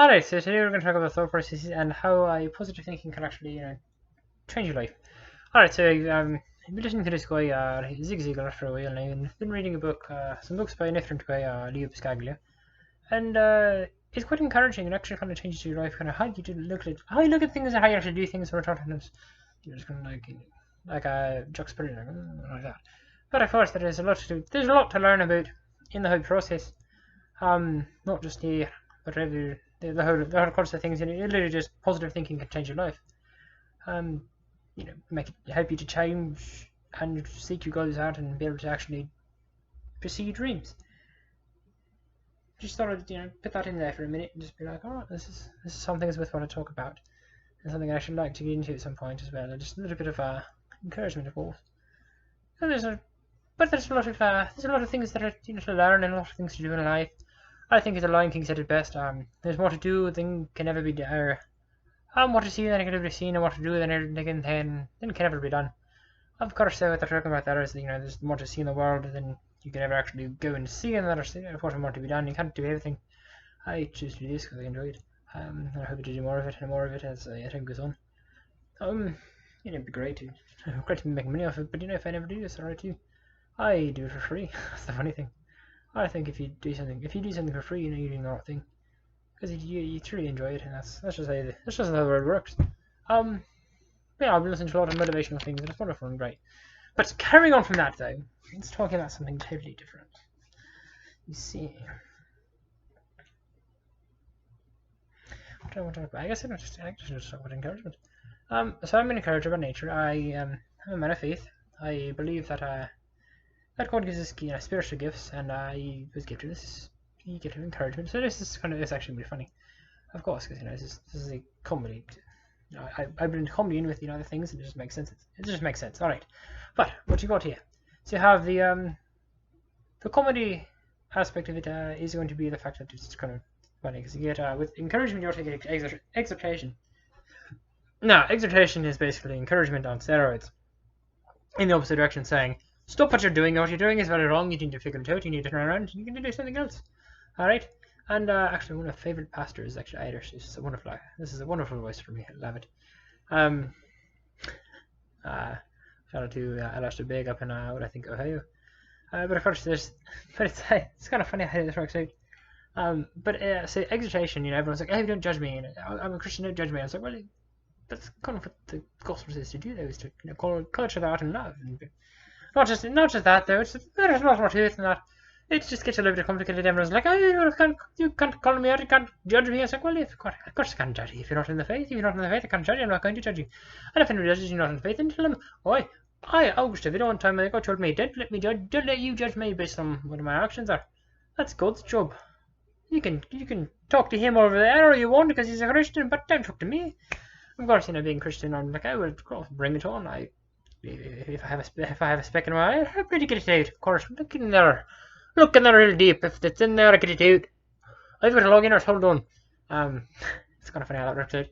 Alright, so today we're going to talk about thought processes and how positive thinking can actually, change your life. Alright, so I've been listening to this guy, Zig Ziglar, for a while now, and I've been reading a book, some books by a different guy, Leo Biscaglia, and it's quite encouraging. It actually kind of changes your life, kind of how you look at things and how you actually do things. Or sometimes you're just kind of like a juxtaposition, like that. But of course, there's a lot to learn about in the whole process. Not just the whatever. The whole course of things, literally just positive thinking can change your life. Help you to change and seek your goals out and be able to actually pursue your dreams. Just thought I'd put that in there for a minute and just be like, oh, this is something that's worth want to talk about, and something I actually like to get into at some point as well. And just a little bit of encouragement, of course. And there's a lot of things that are to learn and a lot of things to do in life. I think as the Lion King said it best, there's more to do than can ever be done. What to see than can ever be seen, and what to do than can ever be done. Of course, what they're talking about there is, there's more to see in the world than you can ever actually go and see, and there's of course more to be done. You can't do everything. I choose to do this because I enjoy it. And I hope to do more of it and more of it as time goes on. It'd be great to make money off it, but if I never do this, alright too. I do it for free. That's the funny thing. I think if you do something for free, you're doing the right thing, because you truly enjoy it, and that's just how the world works. I've been listening to a lot of motivational things, and it's wonderful and great. But carrying on from that, though, let's talk about something totally different. You see, what do I want to talk about? I guess I just talk about encouragement. So I'm an encourager by nature. I'm a man of faith. I believe that God gives us spiritual gifts, and I was gifted this gift of encouragement. So this is it's actually really funny, of course, because this is a comedy. I blend comedy in with other things, and it just makes sense. It just makes sense. All right, but what you got here? So you have the comedy aspect of it is going to be the fact that it's kind of funny, because you get with encouragement you also get exhortation. Now, exhortation is basically encouragement on steroids, in the opposite direction, saying, stop what you're doing. What you're doing is very wrong. You need to figure it out. You need to turn around. You need to do something else. All right. And actually, one of my favorite pastors is actually Irish. This is a wonderful voice for me. I love it. Shout out to Alastair Big up in what I think Ohio. But of course, it's kind of funny how this works out. So exhortation. Everyone's like, hey, don't judge me. I'm a Christian. Don't judge me. I was like, well, that's kind of what the gospel says to do. Though, is to call each other out in love. And, not just that though. There's a lot more to it than that. It just gets a little bit complicated. Everyone's like, oh, you can't call me out. You can't judge me. I was like, well, of course I can't judge you if you're not in the faith. If you're not in the faith, I can't judge you. I'm not going to judge you. And if anybody judges you not in the faith, then tell them, I August a video one time ago told me, don't let you judge me based on what my actions are. That's God's job. You can talk to him over there, or you won't because he's a Christian, but don't talk to me. Of course, being Christian, I'm like, of course, bring it on. If I have a speck in my eye, I'm going to get it out. Of course, look in there real deep. If it's in there, I get it out. I've got a login or hold on. It's kind of funny how that works out.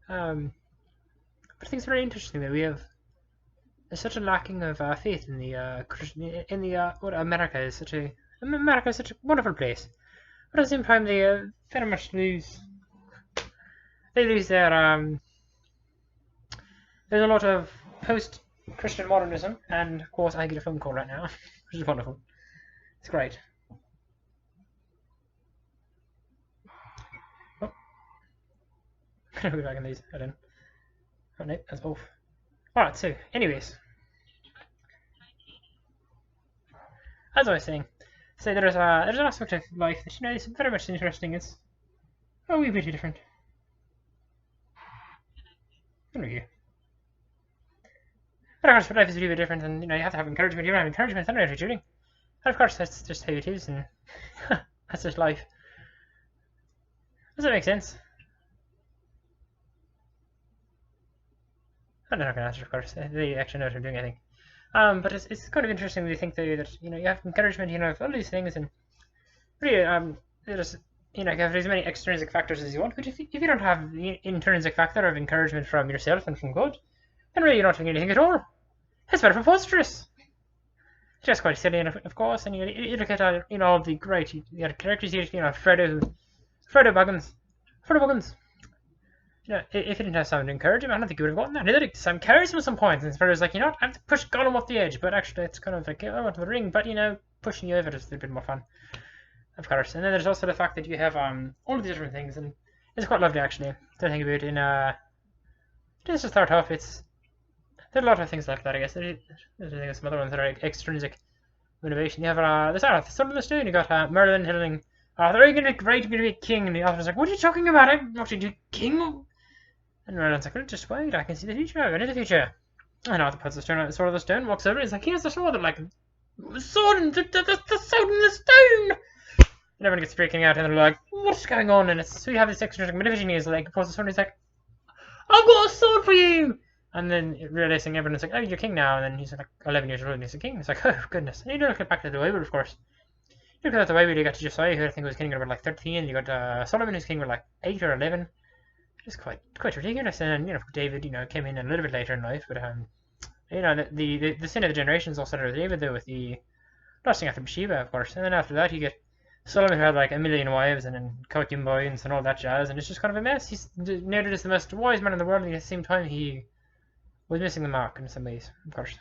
But I think it's very interesting that we have such a lacking of faith in the Christian what America is such a wonderful place, but at the same time they very much lose. They lose their There's a lot of post-Christian modernism, and of course I get a phone call right now, which is wonderful. It's great. Oh. I'll be back in these. I don't. Oh no, that's off. Alright, so, anyways. As I was saying, so there's an aspect of life that, is very much interesting. It's a wee bit different. There we go. But of course, life is a little bit different, and you have to have encouragement. You don't have encouragement, then what are you doing? And of course, that's just how it is, and that's just life. Does that make sense? I'm not going to answer, of course. They actually know what I'm doing, I think. But it's kind of interesting when you think that you have encouragement, you have all these things, and really, there's you have as many extrinsic factors as you want. But if you don't have the intrinsic factor of encouragement from yourself and from God, then really you're not doing anything at all. It's very preposterous. It's just quite silly, and of course, and you look at all the great characters here, Frodo Baggins. for the Buggins. You know, if he didn't have someone to encourage him, I don't think he would have gotten that. Neither did Sam Carries at some point, and Spencer's like, you know what, I have to push Gollum off the edge, but actually it's kind of like, I want the ring, but you know, pushing you over is a bit more fun, of course. And then there's also the fact that you have all of these different things, and it's quite lovely actually to think about in just to start off. There's a lot of things like that, I guess. There's some other ones that are extrinsic motivation. You have the Sun and the Stone. You got Merlin telling they're going to be great, you're going to be a king, and the author's like, what are you talking about? I'm not going to be king. And Merlin's like, well, just wait, I can see the future, I know the future. And Arthur puts the sword of the stone, walks over, and he's like, here's the sword. They're like, the sword and the sword and the stone. And everyone gets freaking out, and they're like, what's going on? And so you have this extrinsic motivation. He's like, he pulls the sword, and he's like, I've got a sword for you. And then realizing everyone's like, oh, you're king now. And then he's like 11 years old, and he's a king. He's like, oh, goodness. And you don't look back to the Wayward, of course. You look at the Wayward, you got Josiah, who I think was king about like 13. You got Solomon, who's king with like 8 or 11. It's quite ridiculous. And then, you know, David, you know, came in a little bit later in life, but you know, the sin of the generations all started with David, though, with the lusting after Bathsheba, of course. And then after that, you get Solomon, who had like 1 million wives and then concubines and all that jazz, and it's just kind of a mess. He's noted as the most wise man in the world, and at the same time, he was missing the mark in some ways, of course.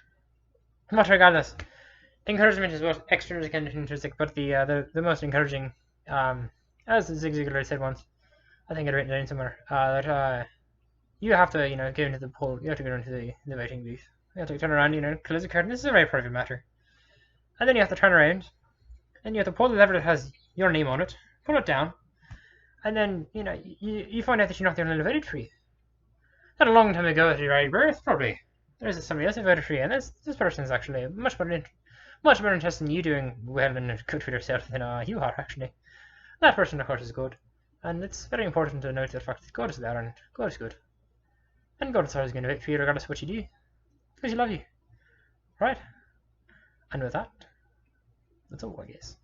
But regardless, encouragement is both extrinsic and intrinsic, but the most encouraging, as Zig Ziglar said once, I think I'd written it down somewhere, that you have to, you know, go into the poll, you have to go into the voting booth. You have to turn around, you know, close the curtain. This is a very private matter. And then you have to turn around, and you have to pull the lever that has your name on it, pull it down, and then, you know, you find out that you're not the only one who voted for you. Not a long time ago at your very birth, probably. There's somebody else who voted for you, and this person is actually much more interested in you doing well and good for yourself than you are, actually. That person, of course, is good. And it's very important to note the fact that God is there, and God is good. And God is always going to vote for you regardless of what you do. Because He loves you. Right? And with that, that's all, I guess.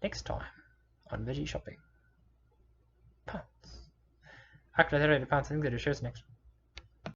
Next time on Veggie Shopping. Pants. Actually, I read the pants. I think they do shirts next.